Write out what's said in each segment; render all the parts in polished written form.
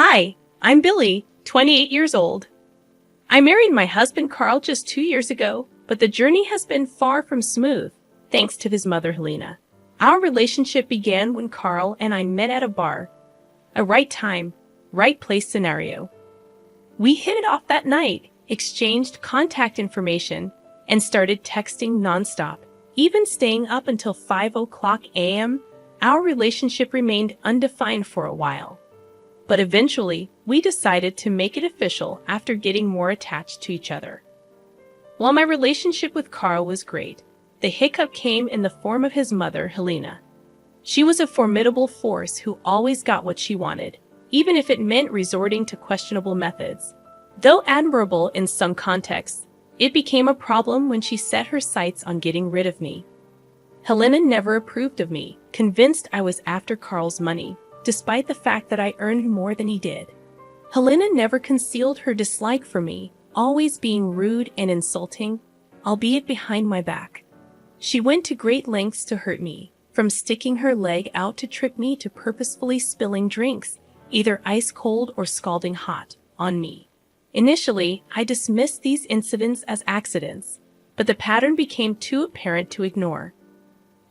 Hi, I'm Billy, 28 years old. I married my husband Carl just 2 years ago, but the journey has been far from smooth, thanks to his mother Helena. Our relationship began when Carl and I met at a bar. A right time, right place scenario. We hit it off that night, exchanged contact information, and started texting nonstop, even staying up until 5 a.m. Our relationship remained undefined for a while. But eventually, we decided to make it official after getting more attached to each other. While my relationship with Carl was great, the hiccup came in the form of his mother, Helena. She was a formidable force who always got what she wanted, even if it meant resorting to questionable methods. Though admirable in some contexts, it became a problem when she set her sights on getting rid of me. Helena never approved of me, convinced I was after Carl's money, despite the fact that I earned more than he did. Helena never concealed her dislike for me, always being rude and insulting, albeit behind my back. She went to great lengths to hurt me, from sticking her leg out to trip me to purposefully spilling drinks, either ice cold or scalding hot, on me. Initially, I dismissed these incidents as accidents, but the pattern became too apparent to ignore.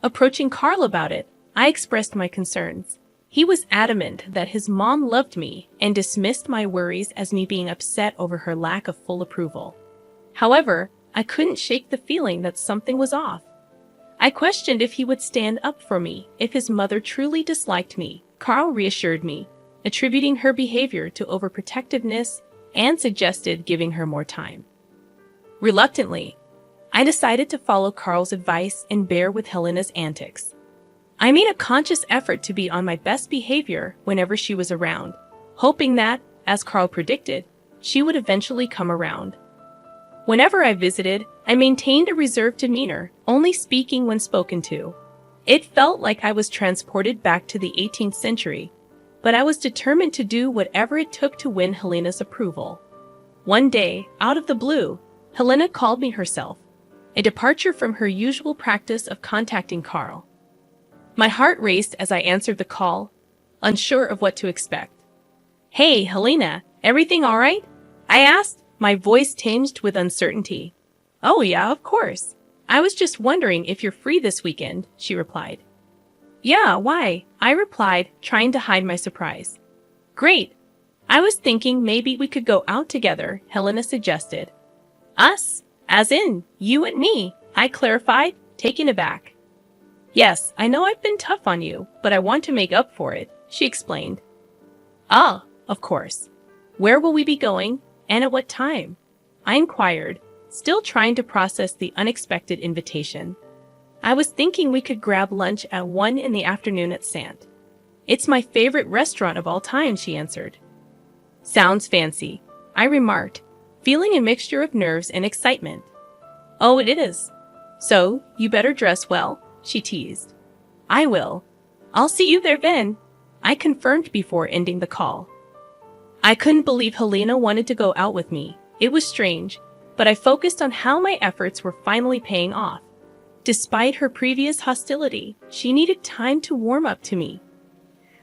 Approaching Carl about it, I expressed my concerns. He was adamant that his mom loved me and dismissed my worries as me being upset over her lack of full approval. However, I couldn't shake the feeling that something was off. I questioned if he would stand up for me if his mother truly disliked me. Carl reassured me, attributing her behavior to overprotectiveness and suggested giving her more time. Reluctantly, I decided to follow Carl's advice and bear with Helena's antics. I made a conscious effort to be on my best behavior whenever she was around, hoping that, as Carl predicted, she would eventually come around. Whenever I visited, I maintained a reserved demeanor, only speaking when spoken to. It felt like I was transported back to the 18th century, but I was determined to do whatever it took to win Helena's approval. One day, out of the blue, Helena called me herself, a departure from her usual practice of contacting Carl. My heart raced as I answered the call, unsure of what to expect. "Hey, Helena, everything all right?" I asked, my voice tinged with uncertainty. "Oh yeah, of course. I was just wondering if you're free this weekend," she replied. "Yeah, why?" I replied, trying to hide my surprise. "Great. I was thinking maybe we could go out together," Helena suggested. "Us? As in, you and me," I clarified, taken aback. "Yes, I know I've been tough on you, but I want to make up for it," she explained. "Ah, of course. Where will we be going, and at what time?" I inquired, still trying to process the unexpected invitation. "I was thinking we could grab lunch at 1 in the afternoon at Sant. It's my favorite restaurant of all time," she answered. "Sounds fancy," I remarked, feeling a mixture of nerves and excitement. "Oh, it is. So, you better dress well," she teased. "I will. I'll see you there then," I confirmed before ending the call. I couldn't believe Helena wanted to go out with me. It was strange, but I focused on how my efforts were finally paying off. Despite her previous hostility, she needed time to warm up to me.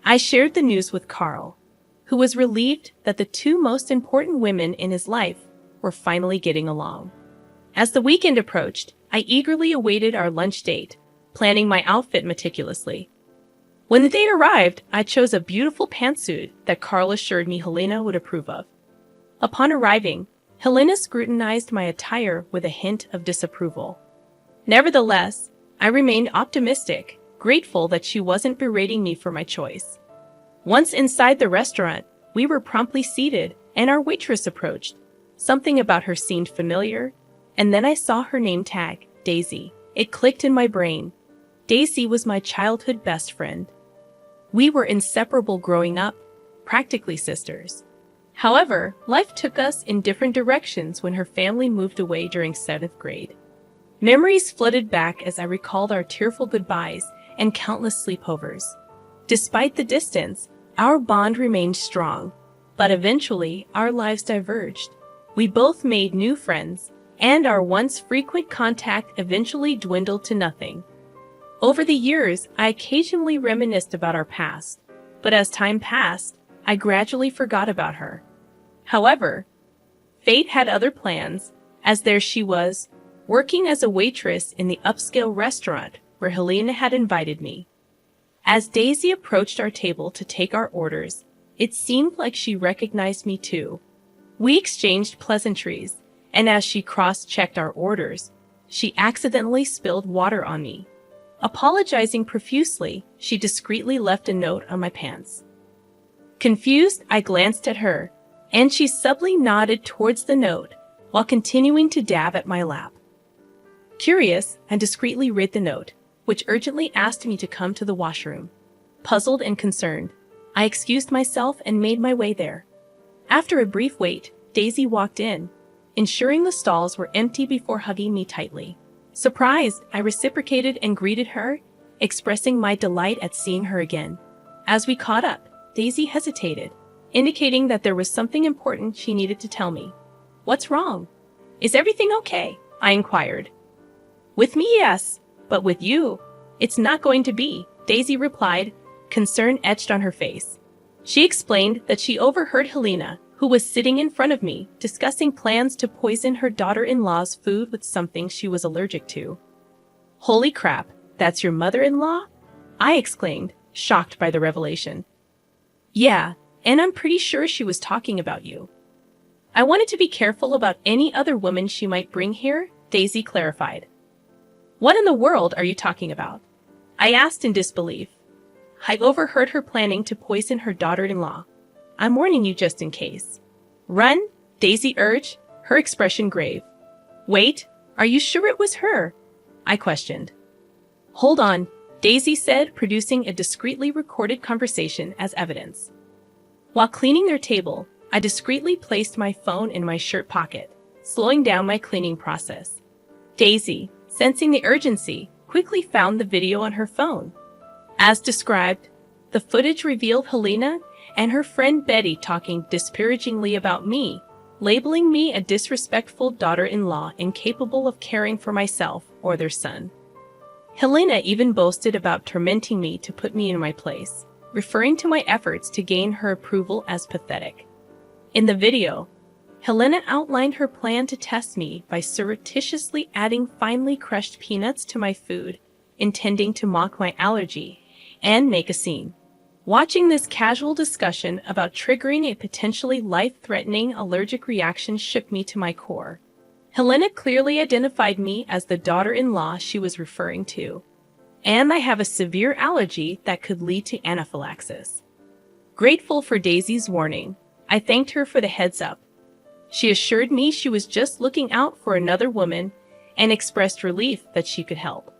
I shared the news with Carl, who was relieved that the two most important women in his life were finally getting along. As the weekend approached, I eagerly awaited our lunch date, planning my outfit meticulously. When the date arrived, I chose a beautiful pantsuit that Carl assured me Helena would approve of. Upon arriving, Helena scrutinized my attire with a hint of disapproval. Nevertheless, I remained optimistic, grateful that she wasn't berating me for my choice. Once inside the restaurant, we were promptly seated, and our waitress approached. Something about her seemed familiar, and then I saw her name tag, Daisy. It clicked in my brain. Daisy was my childhood best friend. We were inseparable growing up, practically sisters. However, life took us in different directions when her family moved away during 7th grade. Memories flooded back as I recalled our tearful goodbyes and countless sleepovers. Despite the distance, our bond remained strong, but eventually our lives diverged. We both made new friends, and our once frequent contact eventually dwindled to nothing. Over the years, I occasionally reminisced about our past, but as time passed, I gradually forgot about her. However, fate had other plans, as there she was, working as a waitress in the upscale restaurant where Helena had invited me. As Daisy approached our table to take our orders, it seemed like she recognized me too. We exchanged pleasantries, and as she cross-checked our orders, she accidentally spilled water on me. Apologizing profusely, she discreetly left a note on my pants. Confused, I glanced at her, and she subtly nodded towards the note while continuing to dab at my lap. Curious, I discreetly read the note, which urgently asked me to come to the washroom. Puzzled and concerned, I excused myself and made my way there. After a brief wait, Daisy walked in, ensuring the stalls were empty before hugging me tightly. Surprised, I reciprocated and greeted her, expressing my delight at seeing her again. As we caught up, Daisy hesitated, indicating that there was something important she needed to tell me. "What's wrong? Is everything okay?" I inquired. "With me, yes, but with you, it's not going to be," Daisy replied, concern etched on her face. She explained that she overheard Helena, who was sitting in front of me, discussing plans to poison her daughter-in-law's food with something she was allergic to. "Holy crap, that's your mother-in-law?" I exclaimed, shocked by the revelation. "Yeah, and I'm pretty sure she was talking about you." "I wanted to be careful about any other woman she might bring here," Daisy clarified. "What in the world are you talking about?" I asked in disbelief. "I overheard her planning to poison her daughter-in-law. I'm warning you just in case." "Run," Daisy urged, her expression grave. "Wait, are you sure it was her?" I questioned. "Hold on," Daisy said, producing a discreetly recorded conversation as evidence. While cleaning their table, I discreetly placed my phone in my shirt pocket, slowing down my cleaning process. Daisy, sensing the urgency, quickly found the video on her phone. As described, the footage revealed Helena and her friend Betty talking disparagingly about me, labeling me a disrespectful daughter-in-law incapable of caring for myself or their son. Helena even boasted about tormenting me to put me in my place, referring to my efforts to gain her approval as pathetic. In the video, Helena outlined her plan to test me by surreptitiously adding finely crushed peanuts to my food, intending to mock my allergy and make a scene. Watching this casual discussion about triggering a potentially life-threatening allergic reaction shook me to my core. Helena clearly identified me as the daughter-in-law she was referring to, and I have a severe allergy that could lead to anaphylaxis. Grateful for Daisy's warning, I thanked her for the heads up. She assured me she was just looking out for another woman and expressed relief that she could help.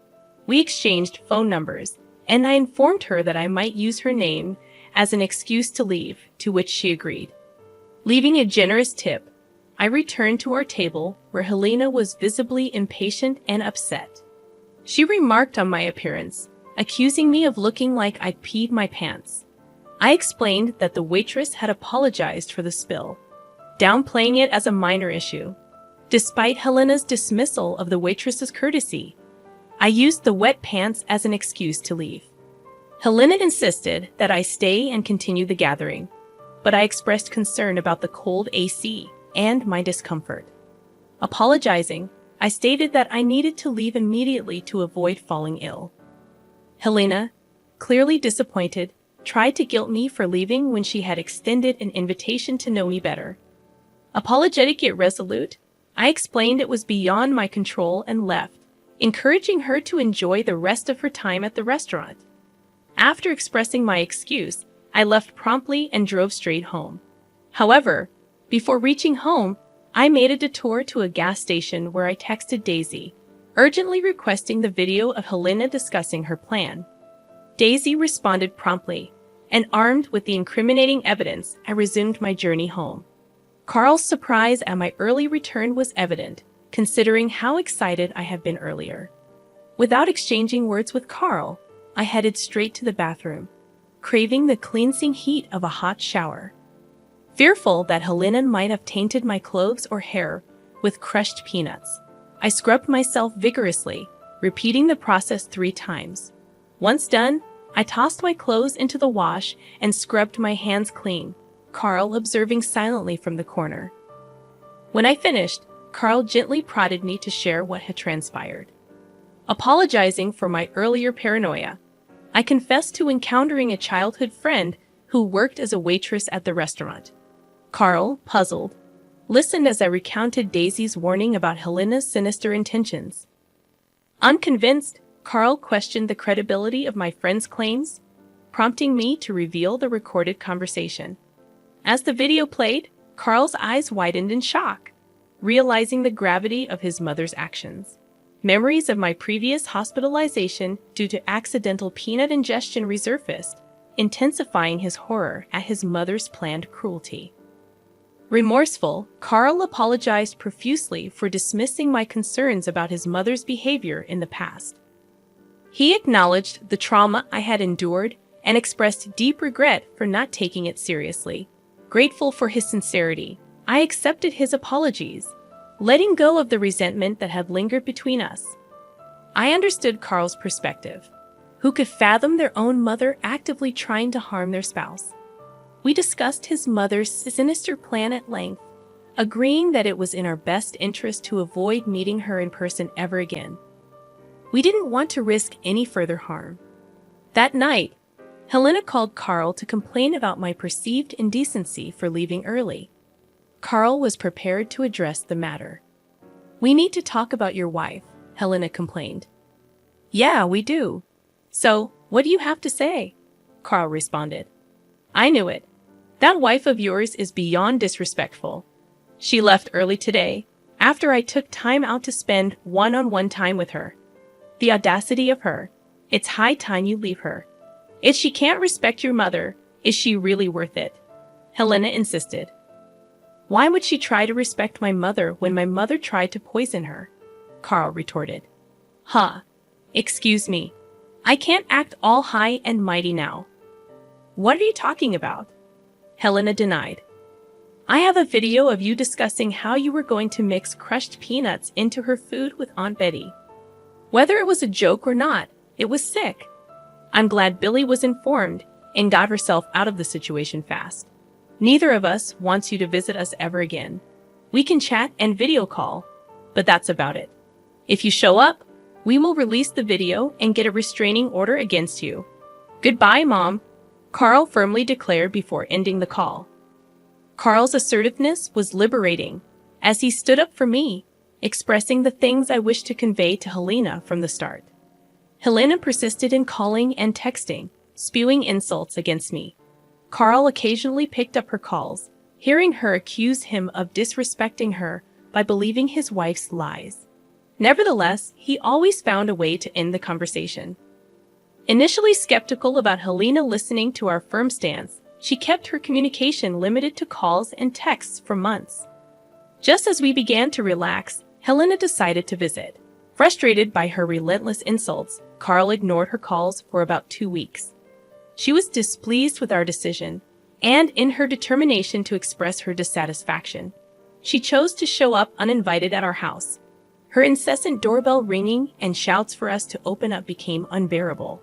We exchanged phone numbers, and I informed her that I might use her name as an excuse to leave, to which she agreed. Leaving a generous tip, I returned to our table where Helena was visibly impatient and upset. She remarked on my appearance, accusing me of looking like I'd peed my pants. I explained that the waitress had apologized for the spill, downplaying it as a minor issue. Despite Helena's dismissal of the waitress's courtesy, I used the wet pants as an excuse to leave. Helena insisted that I stay and continue the gathering, but I expressed concern about the cold AC and my discomfort. Apologizing, I stated that I needed to leave immediately to avoid falling ill. Helena, clearly disappointed, tried to guilt me for leaving when she had extended an invitation to know me better. Apologetic yet resolute, I explained it was beyond my control and left, encouraging her to enjoy the rest of her time at the restaurant. After expressing my excuse, I left promptly and drove straight home. However, before reaching home, I made a detour to a gas station where I texted Daisy, urgently requesting the video of Helena discussing her plan. Daisy responded promptly, and armed with the incriminating evidence, I resumed my journey home. Carl's surprise at my early return was evident, considering how excited I had been earlier. Without exchanging words with Carl, I headed straight to the bathroom, craving the cleansing heat of a hot shower. Fearful that Helena might have tainted my clothes or hair with crushed peanuts, I scrubbed myself vigorously, repeating the process 3 times. Once done, I tossed my clothes into the wash and scrubbed my hands clean, Carl observing silently from the corner. When I finished, Carl gently prodded me to share what had transpired. Apologizing for my earlier paranoia, I confessed to encountering a childhood friend who worked as a waitress at the restaurant. Carl, puzzled, listened as I recounted Daisy's warning about Helena's sinister intentions. Unconvinced, Carl questioned the credibility of my friend's claims, prompting me to reveal the recorded conversation. As the video played, Carl's eyes widened in shock, realizing the gravity of his mother's actions. Memories of my previous hospitalization due to accidental peanut ingestion resurfaced, intensifying his horror at his mother's planned cruelty. Remorseful, Carl apologized profusely for dismissing my concerns about his mother's behavior in the past. He acknowledged the trauma I had endured and expressed deep regret for not taking it seriously. Grateful for his sincerity, I accepted his apologies, letting go of the resentment that had lingered between us. I understood Carl's perspective. Who could fathom their own mother actively trying to harm their spouse? We discussed his mother's sinister plan at length, agreeing that it was in our best interest to avoid meeting her in person ever again. We didn't want to risk any further harm. That night, Helena called Carl to complain about my perceived indecency for leaving early. Carl was prepared to address the matter. "We need to talk about your wife," Helena complained. "Yeah, we do. So, what do you have to say?" Carl responded. "I knew it. That wife of yours is beyond disrespectful. She left early today, after I took time out to spend one-on-one time with her. The audacity of her. It's high time you leave her. If she can't respect your mother, is she really worth it?" Helena insisted. "Why would she try to respect my mother when my mother tried to poison her?" Carl retorted. "Huh. Excuse me. I can't act all high and mighty now." "What are you talking about?" Helena denied. "I have a video of you discussing how you were going to mix crushed peanuts into her food with Aunt Betty. Whether it was a joke or not, it was sick. I'm glad Billy was informed and got herself out of the situation fast. Neither of us wants you to visit us ever again. We can chat and video call, but that's about it. If you show up, we will release the video and get a restraining order against you. Goodbye, Mom," Carl firmly declared before ending the call. Carl's assertiveness was liberating, as he stood up for me, expressing the things I wished to convey to Helena from the start. Helena persisted in calling and texting, spewing insults against me. Carl occasionally picked up her calls, hearing her accuse him of disrespecting her by believing his wife's lies. Nevertheless, he always found a way to end the conversation. Initially skeptical about Helena listening to our firm stance, she kept her communication limited to calls and texts for months. Just as we began to relax, Helena decided to visit. Frustrated by her relentless insults, Carl ignored her calls for about 2 weeks. She was displeased with our decision, and in her determination to express her dissatisfaction, she chose to show up uninvited at our house. Her incessant doorbell ringing and shouts for us to open up became unbearable.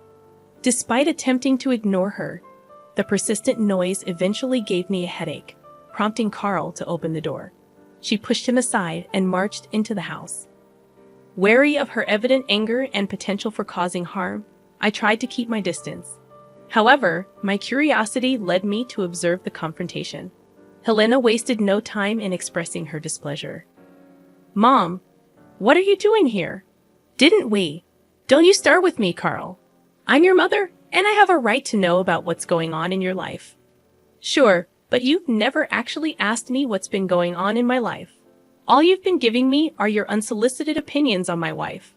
Despite attempting to ignore her, the persistent noise eventually gave me a headache, prompting Carl to open the door. She pushed him aside and marched into the house. Wary of her evident anger and potential for causing harm, I tried to keep my distance. However, my curiosity led me to observe the confrontation. Helena wasted no time in expressing her displeasure. "Mom, what are you doing here? Didn't we? Don't you start with me, Carl. I'm your mother, and I have a right to know about what's going on in your life." "Sure, but you've never actually asked me what's been going on in my life. All you've been giving me are your unsolicited opinions on my wife.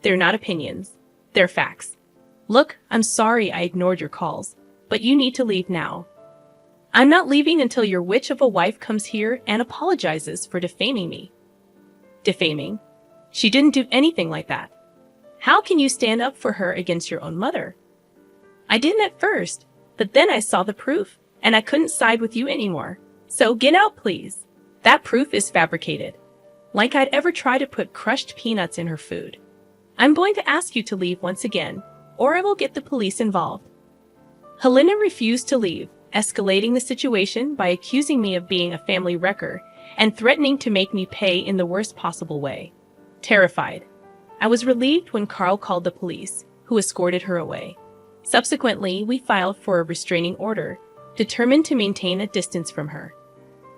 They're not opinions. They're facts. Look, I'm sorry I ignored your calls, but you need to leave now. I'm not leaving until your witch of a wife comes here and apologizes for defaming me." "Defaming? She didn't do anything like that. How can you stand up for her against your own mother?" "I didn't at first, but then I saw the proof, and I couldn't side with you anymore. So get out, please. That proof is fabricated. Like I'd ever try to put crushed peanuts in her food. I'm going to ask you to leave once again, or I will get the police involved." Helena refused to leave, escalating the situation by accusing me of being a family wrecker and threatening to make me pay in the worst possible way. Terrified, I was relieved when Carl called the police, who escorted her away. Subsequently, we filed for a restraining order, determined to maintain a distance from her.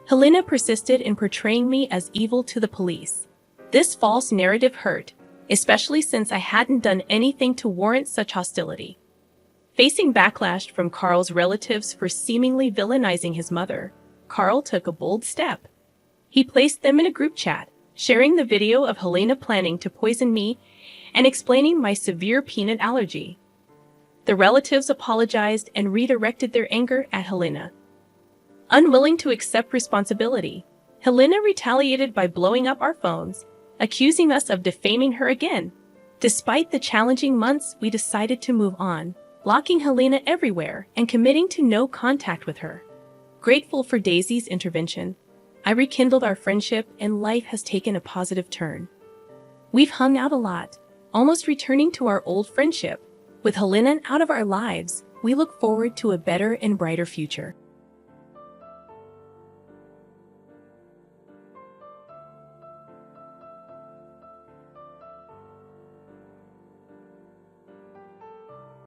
Helena persisted in portraying me as evil to the police. This false narrative hurt, especially since I hadn't done anything to warrant such hostility. Facing backlash from Carl's relatives for seemingly villainizing his mother, Carl took a bold step. He placed them in a group chat, sharing the video of Helena planning to poison me and explaining my severe peanut allergy. The relatives apologized and redirected their anger at Helena. Unwilling to accept responsibility, Helena retaliated by blowing up our phones, accusing us of defaming her again. Despite the challenging months, we decided to move on, blocking Helena everywhere and committing to no contact with her. Grateful for Daisy's intervention, I rekindled our friendship and life has taken a positive turn. We've hung out a lot, almost returning to our old friendship. With Helena out of our lives, we look forward to a better and brighter future.